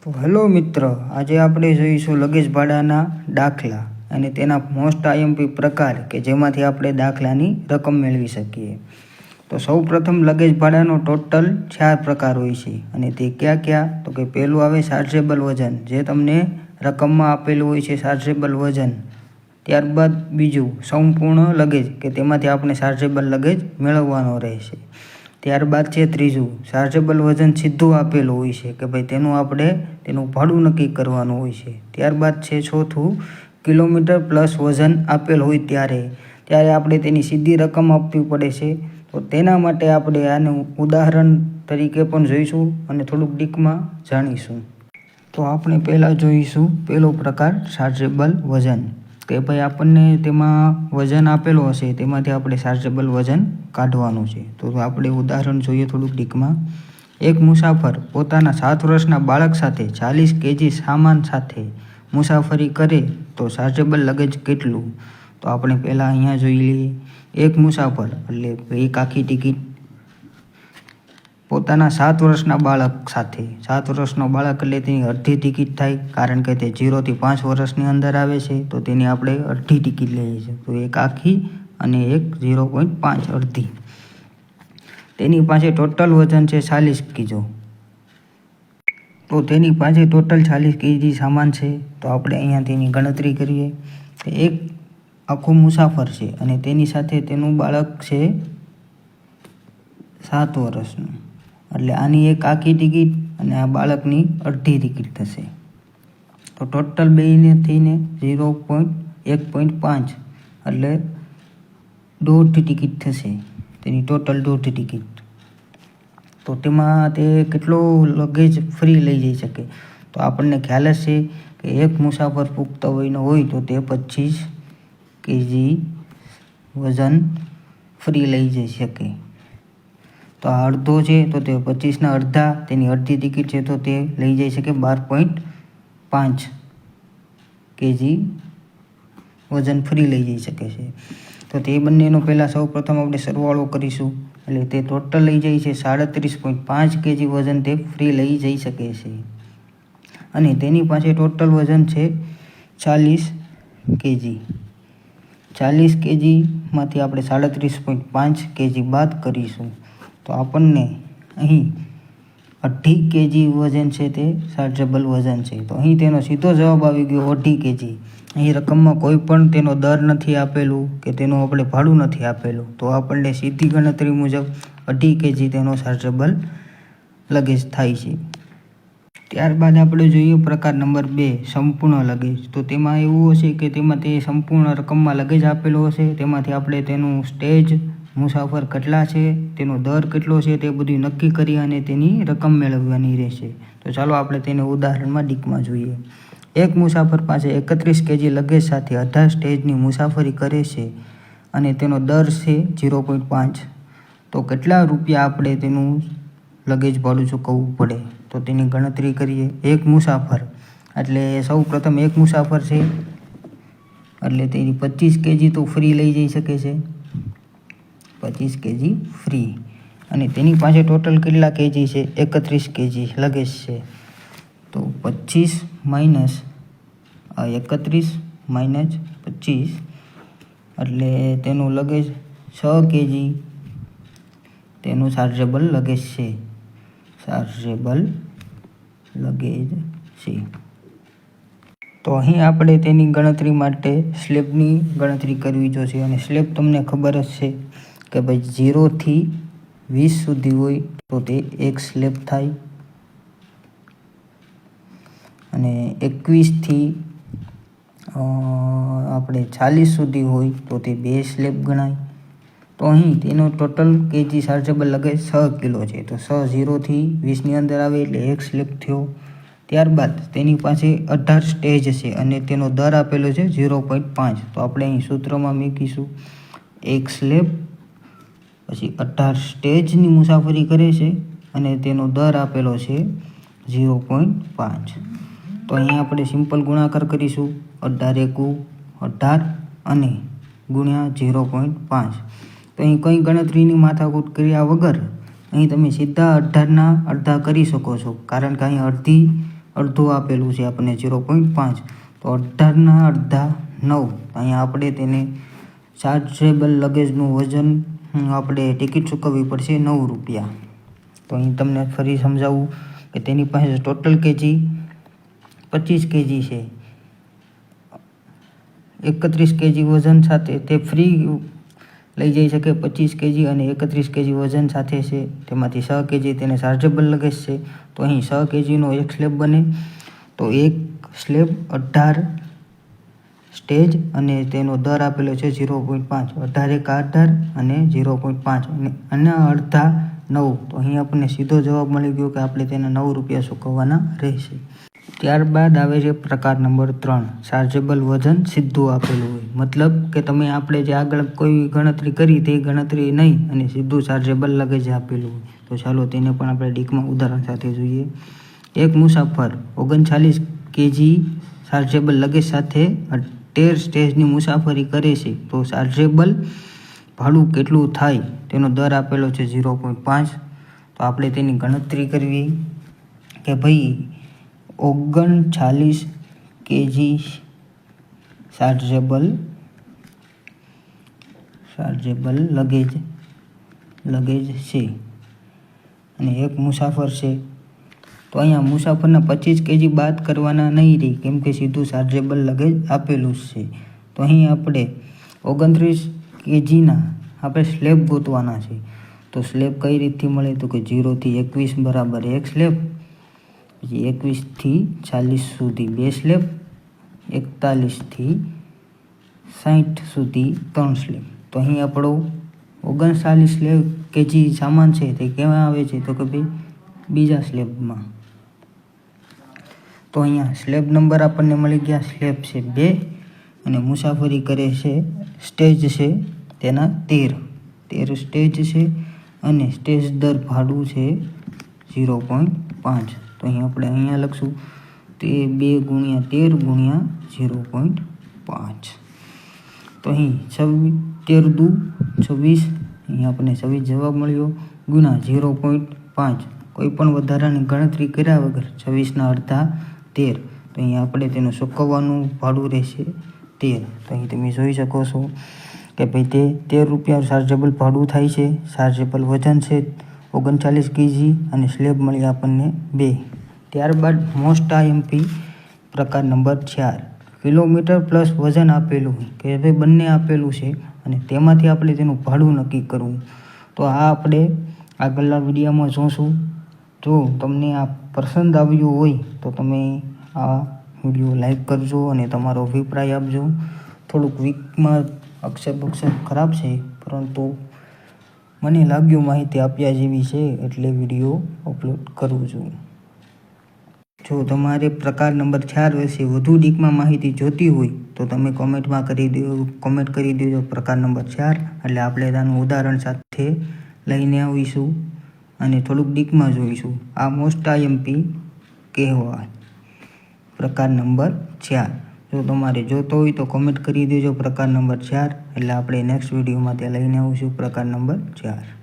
તો હેલો મિત્ર, આજે આપણે જોઈશું લગેજ ભાડાના દાખલા અને તેના મોસ્ટ આઈએમપી પ્રકાર કે જેમાંથી આપણે દાખલાની રકમ મેળવી શકીએ. તો સૌ પ્રથમ લગેજ ભાડાનો ટોટલ 4 પ્રકાર હોય છે અને તે ક્યાં તો કે પહેલું આવે ચાર્જેબલ વજન, જે તમને રકમમાં આપેલું હોય છે ચાર્જેબલ વજન. ત્યારબાદ બીજું સંપૂર્ણ લગેજ કે તેમાંથી આપણે ચાર્જેબલ લગેજ મેળવવાનો રહેશે. ત્યારબાદ છે ત્રીજું ચાર્જેબલ વજન સીધું આપેલું હોય છે કે ભાઈ તેનું ભાડું નક્કી કરવાનું હોય છે. ત્યારબાદ છે ચોથું કિલોમીટર પ્લસ વજન આપેલ હોય ત્યારે આપણે તેની સીધી રકમ આપવી પડે છે. તો તેના માટે આપણે આનું ઉદાહરણ તરીકે પણ જોઈશું અને થોડુંક ડીપમાં જાણીશું. તો આપણે પહેલાં જોઈશું પહેલો પ્રકાર ચાર્જેબલ વજન, કે ભાઈ આપણને તેમાં વજન આપેલો હશે તેમાંથી આપણે ચાર્જેબલ વજન કાઢવાનું છે. તો આપણે ઉદાહરણ જોઈએ થોડુંક ડીપમાં. એક મુસાફર પોતાના 7 વર્ષના બાળક સાથે 40 kg સામાન સાથે મુસાફરી કરે તો ચાર્જેબલ લગેજ કેટલું? તો આપણે પહેલાં અહીંયા જોઈ લઈએ. એક મુસાફર એટલે એક આખી ટિકિટ પોતાના 7 વર્ષના બાળક સાથે, 7 વર્ષનો બાળક એટલે તેની અડધી ટિકિટ થાય, કારણ કે તે 0 થી 5 વર્ષની અંદર આવે છે તો તેની આપણે અડધી ટિકિટ લઈએ છીએ. તો એક આખી અને એક 0.5 અડધી. તેની પાસે ટોટલ વજન છે 40 kg. તો તેની પાસે ટોટલ 40 kg સામાન છે. તો આપણે અહીંયા તેની ગણતરી કરીએ. એક આખો મુસાફર છે અને તેની સાથે તેનું બાળક છે 7 વર્ષનું, એટલે આની એક આખી ટિકિટ અને આ બાળકની અડધી ટિકિટ થશે. તો ટોટલ બેને થઈને 1.5 એટલે દોઢ ટિકિટ થશે, તેની ટોટલ દોઢ ટિકિટ. તો તેમાં તે કેટલો લગેજ ફ્રી લઈ જઈ શકે? તો આપણને ખ્યાલ જ છે કે એક મુસાફર પુખ્ત વયનો હોય તો તે 25 kg વજન ફ્રી લઈ જઈ શકે. તો આ અડધો છે તો તે 25ના અડધા, તેની અડધી ટિકિટ છે તો તે લઈ જઈ શકે 12.5 kg વજન ફ્રી લઈ જઈ શકે છે. તો તે બંનેનો પહેલાં સૌ પ્રથમ આપણે સરવાળો કરીશું. એટલે તે ટોટલ લઈ જાય છે 37.5 kg વજન તે ફ્રી લઈ જઈ શકે છે અને તેની પાસે ટોટલ વજન છે 40 kg. 40 kgમાંથી આપણે 37.5 kg બાદ કરીશું તો આપણને અહીં અડધી kg વજન છે તે ચાર્જેબલ વજન છે. તો અહીં તેનો સીધો જવાબ આવી ગયો અડધી kg. અહીં રકમમાં કોઈ પણ તેનો દર નથી આપેલું કે તેનું આપણે ભાડું નથી આપેલું. તો આપણને સીધી ગણતરી મુજબ અડધી kg તેનો ચાર્જેબલ લગેજ થાય છે. ત્યારબાદ આપણે જોઈએ પ્રકાર નંબર 2 સંપૂર્ણ લગેજ. તો તેમાં એવું હશે કે તેમાં તે સંપૂર્ણ રકમમાં લગેજ આપેલો હશે, તેમાંથી આપણે તેનું સ્ટેજ, મુસાફર કેટલા છે, તેનો દર કેટલો છે તે બધું નક્કી કરી અને તેની રકમ મેળવવાની રહેશે. તો ચાલો આપણે તેને ઉદાહરણમાં ડીપમાં જોઈએ. એક મુસાફર પાસે 31 kg લગેજ સાથે 18 સ્ટેજની મુસાફરી કરે છે અને તેનો દર છે 0.5. તો કેટલા રૂપિયા આપણે તેનું લગેજ ભાડું ચૂકવવું પડે? તો તેની ગણતરી કરીએ. એક મુસાફર એટલે સૌ પ્રથમ એક મુસાફર છે એટલે તેની 25 kg તો ફ્રી લઈ જઈ શકે છે, 25 kg ફ્રી. અને તેની પાસે ટોટલ કેટલા kg છે? 31 kg લગેજ છે. તો 25 માઇનસ 31 માઇનસ 25 એટલે તેનું લગેજ 6 kg તેનું ચાર્જેબલ લગેજ છે. ચાર્જેબલ લગેજ છે. તો અહીં આપણે તેની ગણતરી માટે સ્લેબની ગણતરી કરવી જોશે અને સ્લેબ તમને ખબર જ છે કે ભાઈ 0 થી 20 સુધી હોય તો તે એક સ્લેબ થાય અને 21 થી આપણે 40 સુધી હોય તો તે 2 સ્લેબ ગણાય. તો અહીં તેનો total kg chargeable luggage 6 kilo છે. તો 0 થી 20ની અંદર આવે એટલે એક સ્લેબ થયો. ત્યારબાદ તેની પાસે 18 સ્ટેજ છે અને તેનો દર આપેલો છે 0.5. તો આપણે અહીં સૂત્રમાં મૂકીશું એક સ્લેબ પછી 18 સ્ટેજની મુસાફરી કરે છે અને તેનો દર આપેલો છે 0.5. તો અહીં આપણે સિમ્પલ ગુણાકાર કરીશું. 18 એકુ 18 અને ગુણ્યા 0.5. તો અહીં કંઈ ગણતરીની માથાકૂટ કર્યા વગર અહીં તમે સીધા 18ના અડધા કરી શકો છો, કારણ કે અહીં અડધી અડધું આપેલું છે આપણને 0.5, તો 18ના અડધા 9. અહીંયા આપણે તેને ચાર્જેબલ લગેજનું વજન આપણે ટિકિટ ચૂકવવી પડશે 9 રૂપિયા. તો અહીં તમને ફરી સમજાવું કે તેની પાસે ટોટલ કેજી 25 કેજી છે. 31 કેજી વજન સાથે તે ફ્રી લઈ જઈ શકે. 25 કેજી અને 31 કેજી વજન સાથે છે. તેમાંથી 6 કેજી તેને ચાર્જેબલ લગેજ છે. તો અહીં 6 કેજીનો એક સ્લેબ બને. તો એક સ્લેબ 18 સ્ટેજ અને તેનો દર આપેલો છે 0.5. 18 એક 18 અને 0.5 અને અડધા 9. તો અહીં આપણને સીધો જવાબ મળી ગયો કે આપણે તેના 9 રૂપિયા ચૂકવવાના રહેશે. ત્યારબાદ આવે છે પ્રકાર નંબર 3, ચાર્જેબલ વજન સીધું આપેલું હોય. મતલબ કે તમે આપણે જે આગળ કોઈ ગણતરી કરી તે ગણતરી નહીં અને સીધું ચાર્જેબલ લગેજ આપેલું હોય. તો ચાલો તેને પણ આપણે ડીકમાં ઉદાહરણ સાથે જોઈએ. એક મુસાફર 39 કેજી ચાર્જેબલ લગેજ સાથે 13 સ્ટેજની મુસાફરી કરે છે. તો ચાર્જેબલ ભાડું કેટલું થાય તેનો દર આપેલો છે 0.5. તો આપણે તેની ગણતરી કરવી કે ભાઈ 39 કેજી ચાર્જેબલ લગેજ છે અને એક મુસાફર છે. તો અહીંયા મુસાફરના 25 કેજી બાદ કરવાના નહીં રહી, કેમ કે સીધું ચાર્જેબલ લગેજ આપેલું જ છે. તો અહીં આપણે 29 કેજીના આપણે સ્લેબ ગોતવાના છે. તો સ્લેબ કઈ રીતથી મળે તો કે 0 થી 21 બરાબર એક સ્લેબ, પછી 21 થી 40 સુધી 2 સ્લેબ, 41 થી 60 સુધી 3 સ્લેબ. તો અહીં આપણો 39 સ્લેબ કેજી સામાન છે તે કેવા આવે છે તો કે ભાઈ બીજા સ્લેબમાં. તો અહીંયા સ્લેબ નંબર આપણને મળી ગયા. સ્લેબ છે 2 અને મુસાફરી કરે છે સ્ટેજ છે તેના 13 સ્ટેજ છે અને સ્ટેજ દર ભાડું છે 0.5. તો અહીં આપણે અહીંયા લખશું તે 2 × 13 × 0.5. તો અહીં 13 દુ 26, અહીં આપણને 26 જવાબ મળ્યો ગુણા 0.5. કોઈ પણ વધારાની ગણતરી કર્યા વગર 26ના અડધા 13. તો અહીં આપણે તેનું ચૂકવવાનું ભાડું રહેશે 13. તો અહીં તમે જોઈ શકો છો કે ભાઈ તે 13 રૂપિયા ચાર્જેબલ ભાડું થાય છે. ચાર્જેબલ વજન છે 39 કેજી અને સ્લેબ મળી આપણને 2. ત્યારબાદ મોસ્ટ આઈએમપી પ્રકાર નંબર 4, કિલોમીટર પ્લસ વજન આપેલું કે ભાઈ બંને આપેલું છે અને તેમાંથી આપણે તેનું ભાડું નક્કી કરવું. તો આ આપણે આગળના વિડીયોમાં જોશું. જો તમને આ પસંદ આવ્યું હોય તો તમે આ વિડીયો લાઈક કરજો અને તમારો અભિપ્રાય આપજો. થોડુંક વીકમાં અક્ષર ખરાબ છે, પરંતુ મને લાગ્યું માહિતી આપ્યા જેવી છે એટલે વિડીયો અપલોડ કરું છું. જો તમારે પ્રકાર નંબર 4 વિશે વધુ ડીકમાં માહિતી જોતી હોય તો તમે કોમેન્ટ કરી દેજો પ્રકાર નંબર 4. એટલે આપણે તેનું ઉદાહરણ સાથે લઈને આવીશું અને થોડુંક ડીકમાં જોઈશું. આ મોસ્ટ આઈએમપી કહેવાય પ્રકાર નંબર 4. જો તમારે જોતો હોય તો કોમેન્ટ કરી દેજો પ્રકાર નંબર 4. એટલે આપણે નેક્સ્ટ વિડીયોમાં ત્યાં લઈને આવીશું પ્રકાર નંબર 4.